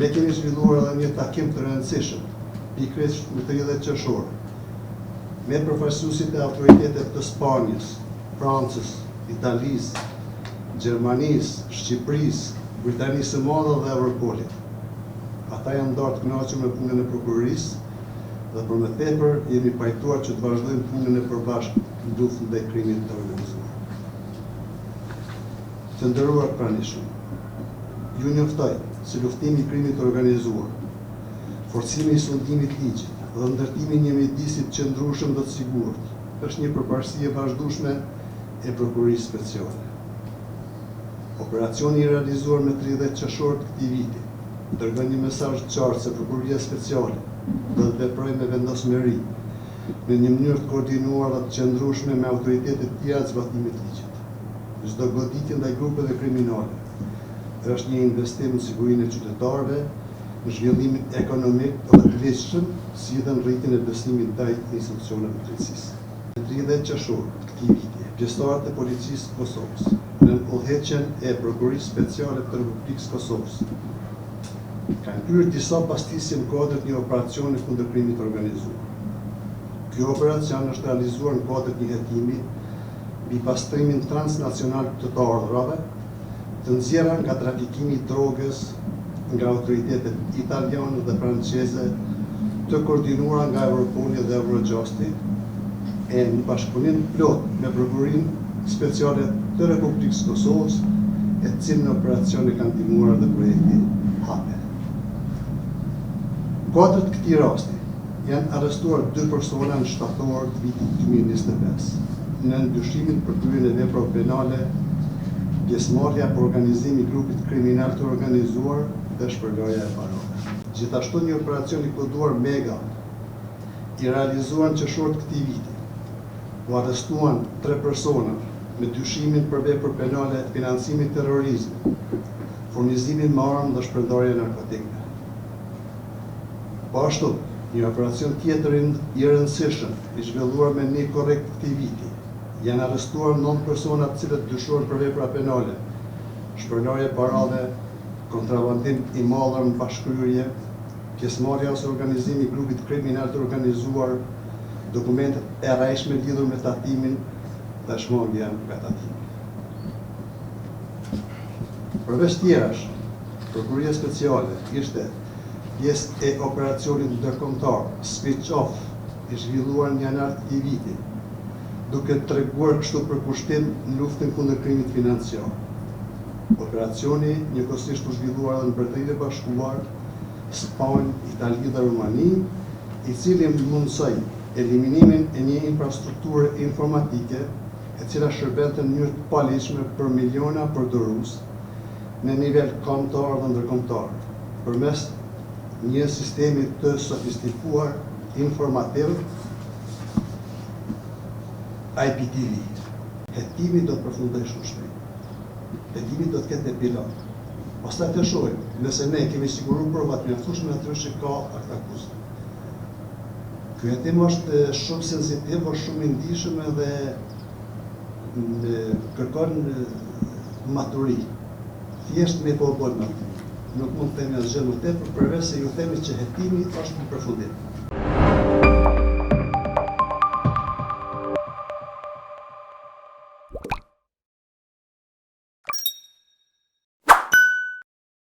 Ne kemi zhvilluar edhe një takim të rëndësishëm, pikërisht në 30 qershor, me përfaqësuesit e autoritetet të Spanjës, Francës, Italisë, Gjermanisë, Shqipërisë, Britanisë së Madhe dhe Evropolit. Ata janë ndarë të kënaqur me punën e prokurorisë dhe për më tepër jemi pajtuar që të vazhdojmë punën e përbashkët në luftën ndaj krimit të organizuar. Të nderuar pranishëm, ju njoftoj se luftimi i krimit të organizuar, forcimi i sundimit ligjit dhe ndërtimi i një mjedisit qëndrueshëm dhe të sigurt është një përparësi e vazhdueshme e prokurorisë speciale. Operacioni i realizuar me 30 qershor të këtij viti dërgon një mesazh të qartë se prokuroria speciale do të veprojë me vendosmëri në një mënyrë të koordinuar dhe të qëndrueshme me autoritetet të tjera të zbatimit të ligjit. Çdo goditje ndaj grupeve kriminale është një investim në sigurinë e qytetarëve, në zhvillimin ekonomik dhe të ligjshëm, si edhe në rritjen e besimit ndaj institucioneve të drejtësisë. Në 30 qershor të këtij viti, pjesëtarët e policisë së Kosovës në udhëheqjen e prokurorisë speciale të Republikës Kosovës kanë kryer disa pastisje në kuadër të një operacioni kundër krimit të organizuar. Ky operacion është realizuar në kuadër të një hetimi mbi pastrimin transnacional të ardhurave të nxjerra nga trafikimi i drogës nga autoritetet italiane dhe franceze, të koordinuara nga Europoli dhe Eurojusti, e në bashkëpunim plot me prokurorinë speciale të Republikës Kosovës, e cilën operacione kanë ndihmuar dhe projekti HAPE. Në kuadër të këtij rasti, janë arrestuar 2 persona në shtator të vitit 2025, në ndyshimin për kryerjen e veprave penale, pjesëmarrja për organizimi i grupit kriminal të organizuar dhe shpërndarja e parave. Gjithashtu një operacion i koduar Mega i realizuar në qershor të këtij viti, u arrestuan 3 persona me dyshimin për vepra penale, financimin terrorizmi, furnizimin me armë dhe shpërndarje narkotikëve. Po ashtu, një operacion tjetër i rëndësishëm i zhvilluar me një korrekt këtij viti, janë arrestuar 9 persona të cilët dyshohen për vepra penale, shpërndarje parave, kontrabandim i madh në bashkëkryer, pjesëmarrja ose organizimi i grupit kriminal të organizuar, dokumentet e rrejshme lidhur me tatimin dhe shmangja nga tatimi. Përveç tjerash, Prokuroria Speciale ishte pjesë e operacionit ndërkombëtar Switch-Off i zhvilluar në janar të këtij viti, duke treguar kështu për kushtim në luftën kundër krimit financiar. Operacioni njëkohësisht u zhvilluar edhe në Mbretërinë e Bashkuar, Spanjë, Itali dhe Rumani, i cili mundsoi eliminimin e një infrastrukture informatike e cila shërbente në mënyrë të paligjshme për miliona përdorues në nivel kombëtar dhe ndërkombëtar, përmes një sistemi të sofistikuar informativ IPTV. Hetimi do të përfundojë shumë shpejt. Hetimi do të ketë pilot. Pastaj të shohim, nëse ne kemi siguruar provat mjaftueshme, atëherë ka akt akuzë. Ky hetim është shumë sensitiv, është shumë i ndihshëm dhe kërkon maturi. Thjesht me po bën atë. Nuk mund të themi asgjë më tepër, përveç se ju themi që hetimi është në përfundim.